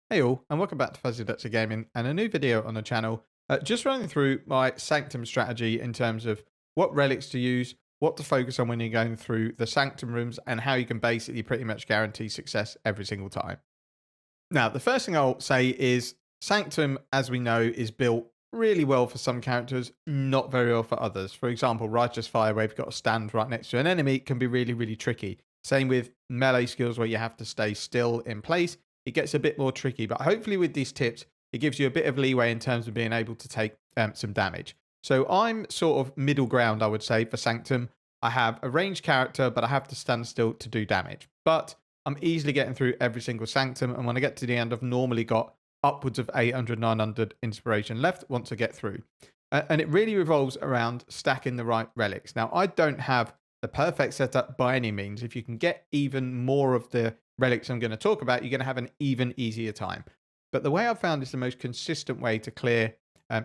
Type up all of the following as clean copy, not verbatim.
Hey all, and welcome back to Fuzzy Dutcher Gaming and a new video on the channel. Just running through my Sanctum strategy in terms of what relics to use, what to focus on when you're going through the Sanctum rooms, and how you can basically pretty much guarantee success every single time. Now, the first thing I'll say is Sanctum, as we know, is built really well for some characters, not very well for others. For example, Righteous Fire, where you've got to stand right next to an enemy, can be really, really tricky. Same with melee skills, where you have to stay still in place. It gets a bit more tricky, but hopefully with these tips, it gives you a bit of leeway in terms of being able to take some damage. So I'm sort of middle ground, I would say, for Sanctum. I have a ranged character, but I have to stand still to do damage. But I'm easily getting through every single Sanctum, and when I get to the end, I've normally got upwards of 800, 900 inspiration left once I get through. And it really revolves around stacking the right relics. Now, I don't have the perfect setup by any means. If you can get even more of the relics I'm going to talk about, you're going to have an even easier time. But the way I've found is the most consistent way to clear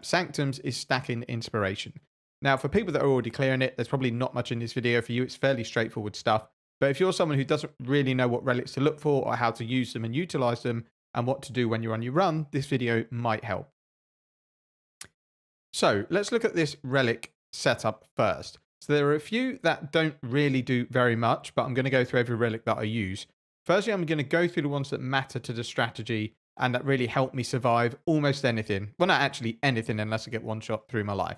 Sanctums is stacking inspiration. Now, for people that are already clearing it, there's probably not much in this video for you. It's fairly straightforward stuff. But if you're someone who doesn't really know what relics to look for or how to use them and utilize them and what to do when you're on your run, this video might help. So let's look at this relic setup first. So there are a few that don't really do very much, but I'm going to go through every relic that I use. Firstly, I'm going to go through the ones that matter to the strategy and that really help me survive almost anything. Well, not actually anything unless I get one shot through my life.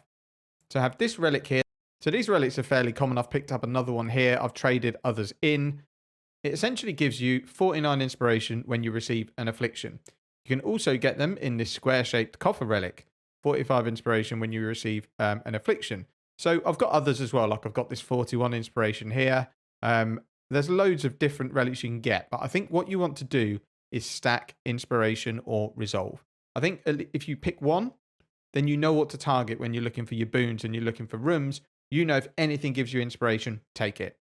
So I have this relic here. So these relics are fairly common. I've picked up another one here. I've traded others in. It essentially gives you 49 inspiration when you receive an affliction. You can also get them in this square-shaped coffer relic. 45 inspiration when you receive an affliction. So I've got others as well. Like I've got this 41 inspiration here. There's loads of different relics you can get. But I think what you want to do is stack inspiration or resolve. I think if you pick one, then you know what to target when you're looking for your boons and you're looking for rooms. You know if anything gives you inspiration, take it.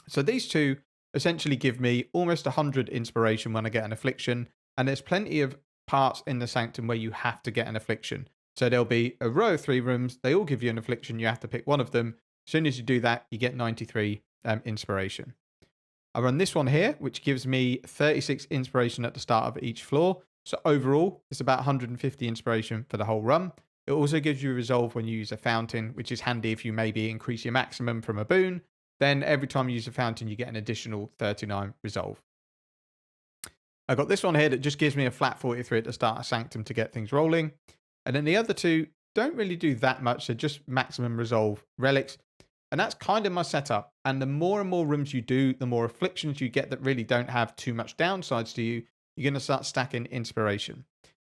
So these two essentially give me almost 100 inspiration when I get an affliction. And there's plenty of parts in the Sanctum where you have to get an affliction. So there'll be a row of 3 rooms. They all give you an affliction. You have to pick one of them. As soon as you do that, you get 93 inspiration. I run this one here, which gives me 36 inspiration at the start of each floor. So overall, it's about 150 inspiration for the whole run. It also gives you resolve when you use a fountain, which is handy if you maybe increase your maximum from a boon. Then every time you use a fountain, you get an additional 39 resolve. I've got this one here that just gives me a flat 43 at the start of Sanctum to get things rolling. And then the other two don't really do that much. They're just maximum resolve relics. And that's kind of my setup. And the more and more rooms you do, the more afflictions you get that really don't have too much downsides to you, you're going to start stacking inspiration.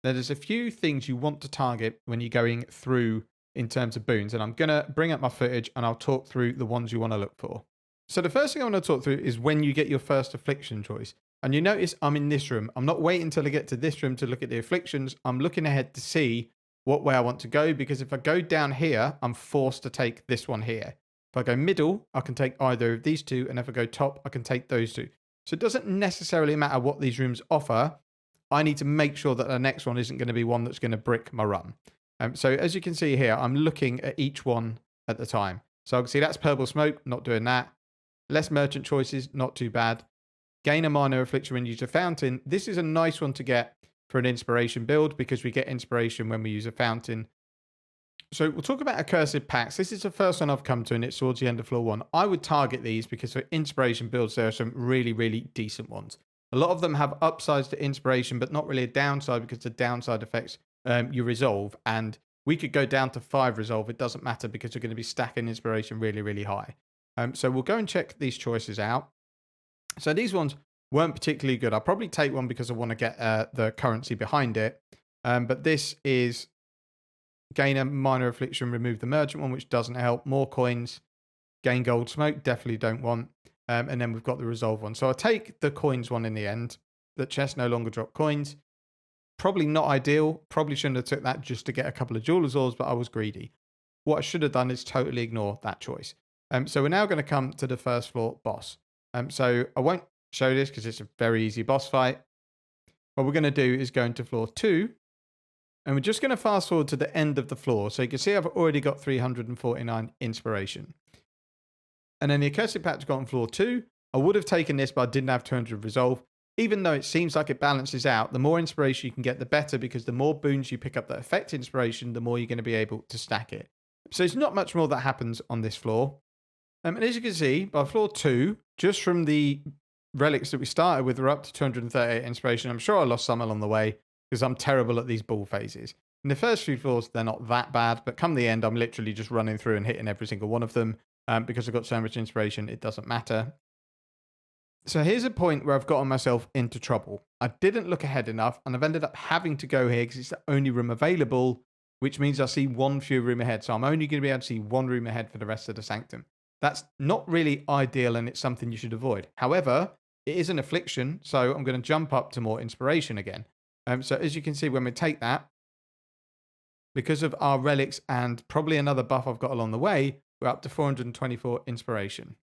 Now, there's a few things you want to target when you're going through in terms of boons. And I'm going to bring up my footage and I'll talk through the ones you want to look for. So the first thing I want to talk through is when you get your first affliction choice. And you notice I'm in this room. I'm not waiting until I get to this room to look at the afflictions. I'm looking ahead to see what way I want to go, because if I go down here, I'm forced to take this one here. If I go middle, I can take either of these two. And if I go top, I can take those two. So it doesn't necessarily matter what these rooms offer. I need to make sure that the next one isn't going to be one that's going to brick my run. So as you can see here, I'm looking at each one at the time. So I can see that's purple smoke, not doing that. Less merchant choices, not too bad. Gain a minor affliction when you use a fountain. This is a nice one to get for an inspiration build because we get inspiration when we use a fountain. So we'll talk about accursed pacts. This is the first one I've come to and it's towards the end of floor 1. I would target these because for inspiration builds, there are some really, really decent ones. A lot of them have upsides to inspiration, but not really a downside because the downside affects your resolve. And we could go down to 5 resolve. It doesn't matter because we're going to be stacking inspiration really, really high. So we'll go and check these choices out. So these ones weren't particularly good. I'll probably take one because I want to get the currency behind it. But this is gain a minor affliction, remove the merchant one, which doesn't help. More coins, gain gold smoke, definitely don't want. And then we've got the resolve one. So I'll take the coins one in the end. The chest no longer drop coins. Probably not ideal. Probably shouldn't have took that just to get a couple of jeweler's ores, but I was greedy. What I should have done is totally ignore that choice. So we're now going to come to the first floor boss. So I won't show this because it's a very easy boss fight. What we're going to do is go into floor 2. And we're just going to fast forward to the end of the floor. So you can see I've already got 349 inspiration. And then the accursed pact got on floor 2. I would have taken this, but I didn't have 200 resolve. even though it seems like it balances out, the more inspiration you can get, the better, because the more boons you pick up that affect inspiration, the more you're going to be able to stack it. So there's not much more that happens on this floor. And as you can see, by floor 2, just from the relics that we started with, we're up to 238 inspiration. I'm sure I lost some along the way because I'm terrible at these ball phases. In the first few floors, they're not that bad, but come the end, I'm literally just running through and hitting every single one of them. Because I've got so much inspiration, it doesn't matter. So here's a point where I've gotten myself into trouble. I didn't look ahead enough, and I've ended up having to go here because it's the only room available, which means I see one fewer room ahead. So I'm only going to be able to see one room ahead for the rest of the Sanctum. That's not really ideal, and it's something you should avoid. However, it is an affliction, so I'm going to jump up to more inspiration again. So as you can see, when we take that, because of our relics and probably another buff I've got along the way, we're up to 424 inspiration.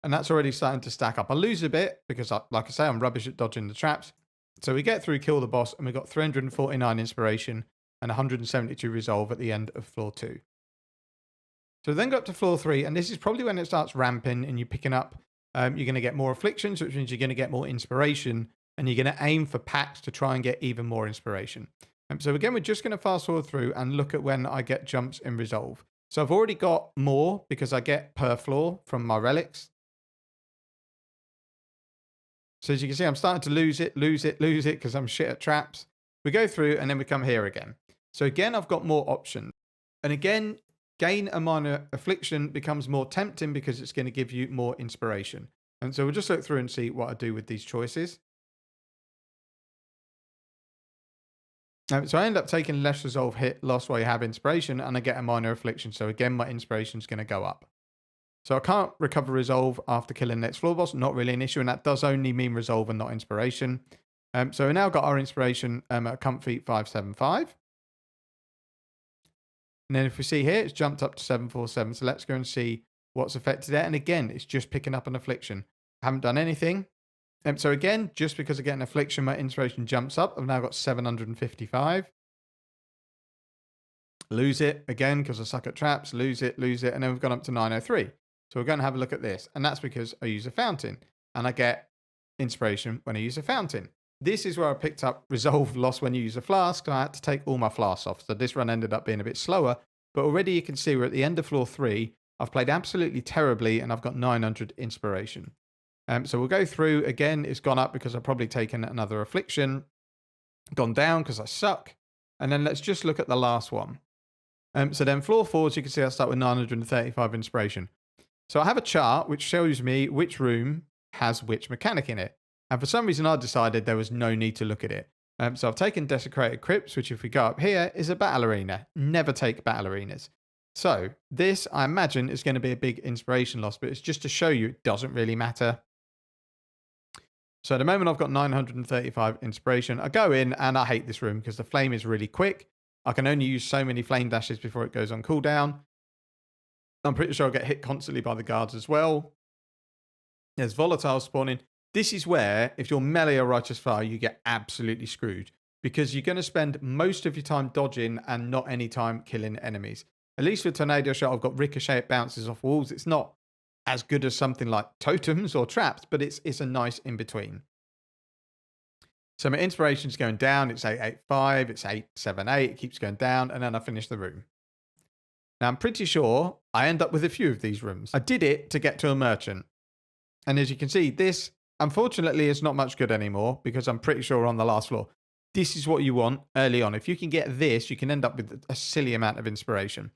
And that's already starting to stack up. I lose a bit because, like I say, I'm rubbish at dodging the traps. So we get through, kill the boss, and we've got 349 inspiration and 172 resolve at the end of floor 2. So then go up to floor 3, and this is probably when it starts ramping and you're picking up. You're going to get more afflictions, which means you're going to get more inspiration, and you're going to aim for packs to try and get even more inspiration. So again, we're just going to fast forward through and look at when I get jumps in resolve. So I've already got more because I get per floor from my relics. So as you can see, I'm starting to lose it because I'm shit at traps. We go through and then we come here again. So again, I've got more options. And again, gain a minor affliction becomes more tempting because it's going to give you more inspiration. And so we'll just look through and see what I do with these choices. So I end up taking less resolve hit loss while you have inspiration, and I get a minor affliction. So again, my inspiration is going to go up. So I can't recover resolve after killing the next floor boss. Not really an issue, and that does only mean resolve and not inspiration. So we now got our inspiration at comfy 575. And then if we see here, it's jumped up to 747. So let's go and see what's affected there. And again, it's just picking up an affliction. I haven't done anything. So again, just because I get an affliction, my inspiration jumps up. I've now got 755. Lose it again because I suck at traps. Lose it. And then we've gone up to 903. So we're going to have a look at this. And that's because I use a fountain. And I get inspiration when I use a fountain. This is where I picked up resolve loss when you use a flask. I had to take all my flasks off. So this run ended up being a bit slower. But already you can see we're at the end of floor 3. I've played absolutely terribly and I've got 900 inspiration. So we'll go through. Again, it's gone up because I've probably taken another affliction. Gone down because I suck. And then let's just look at the last one. So then floor 4, as you can see, I start with 935 inspiration. So I have a chart which shows me which room has which mechanic in it. And for some reason, I decided there was no need to look at it. So I've taken Desecrated Crypts, which if we go up here, is a battle arena. Never take battle arenas. So this, I imagine, is going to be a big inspiration loss, but it's just to show you it doesn't really matter. So at the moment, I've got 935 inspiration. I go in and I hate this room because the flame is really quick. I can only use so many flame dashes before it goes on cooldown. I'm pretty sure I'll get hit constantly by the guards as well. There's volatile spawning. This is where, if you're melee or righteous fire, you get absolutely screwed because you're going to spend most of your time dodging and not any time killing enemies. At least with Tornado Shot, I've got ricochet, it bounces off walls. It's not as good as something like totems or traps, but it's a nice in-between. So my inspiration's going down. It's 885, it's 878, it keeps going down, and then I finish the room. Now, I'm pretty sure I end up with a few of these rooms. I did it to get to a merchant. And as you can see, this, unfortunately, is not much good anymore because I'm pretty sure we're on the last floor. This is what you want early on. If you can get this, you can end up with a silly amount of inspiration.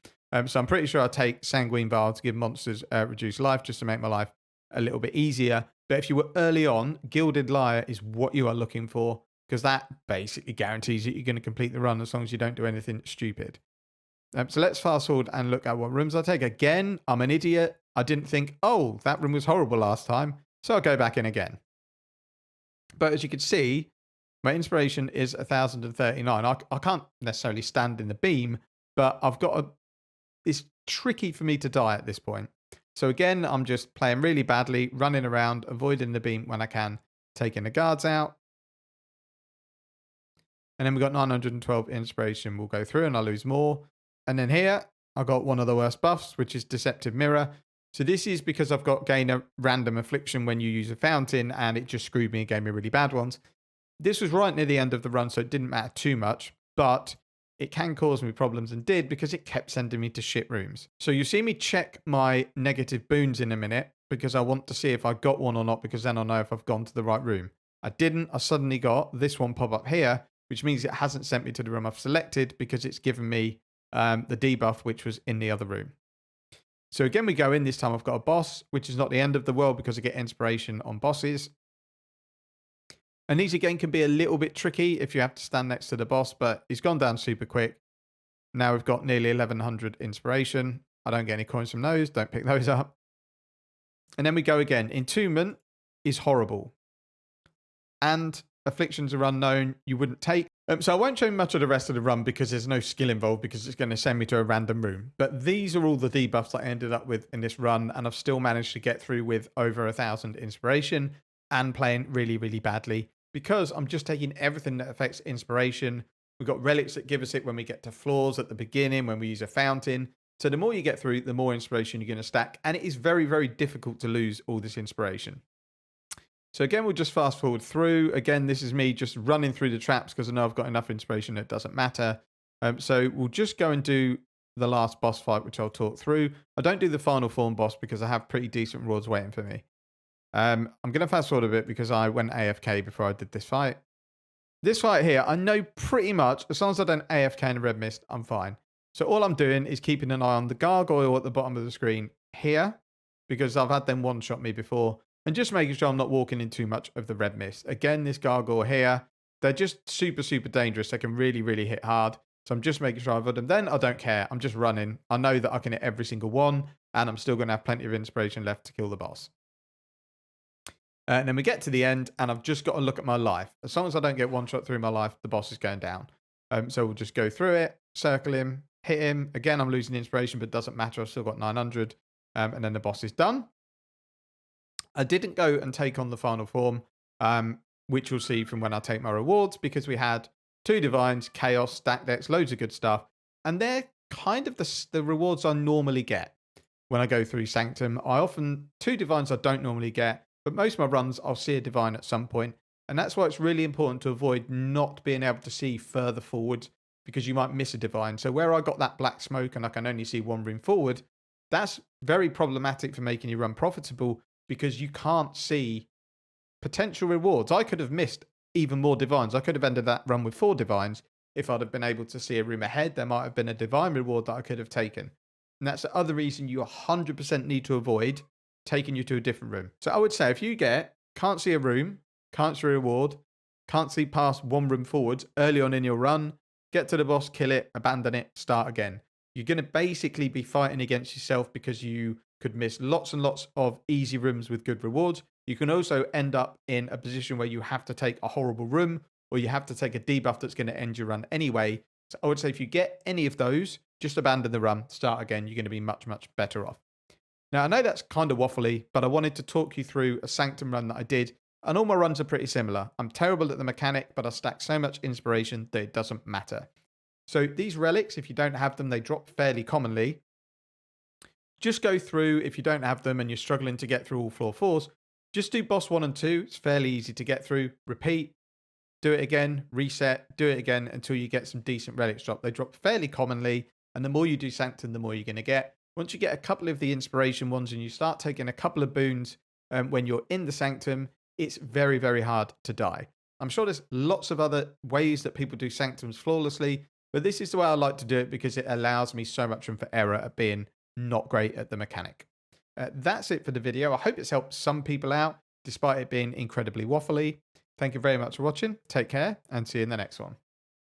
So I'm pretty sure I take Sanguine Vial to give monsters reduced life just to make my life a little bit easier. But if you were early on, Gilded Lyre is what you are looking for because that basically guarantees that you're going to complete the run as long as you don't do anything stupid. So let's fast forward and look at what rooms I take. Again, I'm an idiot. I didn't think, oh, that room was horrible last time. So I'll go back in again. But as you can see, my inspiration is 1,039. I can't necessarily stand in the beam, but I've got it's tricky for me to die at this point. So again, I'm just playing really badly, running around, avoiding the beam when I can, taking the guards out. And then we've got 912 inspiration. We'll go through and I'll lose more. And then here, I got one of the worst buffs, which is Deceptive Mirror. So this is because I've got gain a random affliction when you use a fountain, and it just screwed me and gave me really bad ones. This was right near the end of the run, so it didn't matter too much, but it can cause me problems, and did, because it kept sending me to shit rooms. So you see me check my negative boons in a minute, because I want to see if I got one or not, because then I'll know if I've gone to the right room. I didn't. I suddenly got this one pop up here, which means it hasn't sent me to the room I've selected, because it's given me the debuff, which was in the other room. So again, we go in. This time I've got a boss, which is not the end of the world, because I get inspiration on bosses. And these again can be a little bit tricky if you have to stand next to the boss, but he's gone down super quick. Now we've got nearly 1100 inspiration. I don't get any coins from those. Don't pick those up. And then we go again. Entombment is horrible. And afflictions are unknown. You wouldn't take. So I won't show much of the rest of the run, because there's no skill involved, because it's going to send me to a random room. But these are all the debuffs that I ended up with in this run, and I've still managed to get through with over 1000 inspiration and playing really, really badly, because I'm just taking everything that affects inspiration. We've got relics that give us it when we get to floors at the beginning, when we use a fountain. So the more you get through, the more inspiration you're going to stack, and it is very, very difficult to lose all this inspiration. So again, we'll just fast forward through. Again, this is me just running through the traps, because I know I've got enough inspiration, it doesn't matter. So we'll just go and do the last boss fight, which I'll talk through. I don't do the final form boss, because I have pretty decent rewards waiting for me. I'm going to fast forward a bit, because I went AFK before I did this fight. This fight here, I know pretty much, as long as I don't AFK in the red mist, I'm fine. So all I'm doing is keeping an eye on the gargoyle at the bottom of the screen here, because I've had them one-shot me before. And just making sure I'm not walking in too much of the red mist. Again, this gargoyle here, they're just super, super dangerous. They can really, really hit hard. So I'm just making sure I avoid them. Then I don't care. I'm just running. I know that I can hit every single one, and I'm still going to have plenty of inspiration left to kill the boss. And then we get to the end, and I've just got to look at my life. As long as I don't get one shot through my life, the boss is going down. So we'll just go through it, circle him, hit him. Again, I'm losing inspiration, but it doesn't matter. I've still got 900. And then the boss is done. I didn't go and take on the final form, which you'll see from when I take my rewards, because we had 2 divines, chaos, stack decks, loads of good stuff. And they're kind of the rewards I normally get when I go through Sanctum. 2 divines I don't normally get, but most of my runs I'll see a divine at some point. And that's why it's really important to avoid not being able to see further forward, because you might miss a divine. So where I got that black smoke and I can only see 1 room forward, that's very problematic for making you run profitable, because you can't see potential rewards. I could have missed even more divines. I could have ended that run with 4 divines. If I'd have been able to see a room ahead, there might have been a divine reward that I could have taken. And that's the other reason you 100% need to avoid taking you to a different room. So I would say, if you can't see a room, can't see a reward, can't see past 1 room forwards early on in your run, get to the boss, kill it, abandon it, start again. You're going to basically be fighting against yourself, because you could miss lots and lots of easy rooms with good rewards. You can also end up in a position where you have to take a horrible room, or you have to take a debuff that's going to end your run anyway. So I would say, if you get any of those, just abandon the run, start again. You're going to be much, much better off. Now, I know that's kind of waffly, but I wanted to talk you through a Sanctum run that I did, and all my runs are pretty similar. I'm terrible at the mechanic, but I stack so much inspiration that it doesn't matter. So these relics, if you don't have them, they drop fairly commonly. Just go through, if you don't have them and you're struggling to get through all floor 4s, just do boss 1 and 2. It's fairly easy to get through. Repeat, do it again, reset, do it again until you get some decent relics drop. They drop fairly commonly, and the more you do Sanctum, the more you're going to get. Once you get a couple of the inspiration ones and you start taking a couple of boons when you're in the Sanctum, it's very, very hard to die. I'm sure there's lots of other ways that people do Sanctums flawlessly, but this is the way I like to do it, because it allows me so much room for error at being not great at the mechanic. That's it for the video. I hope it's helped some people out, despite it being incredibly waffly. Thank you very much for watching. Take care, and see you in the next one.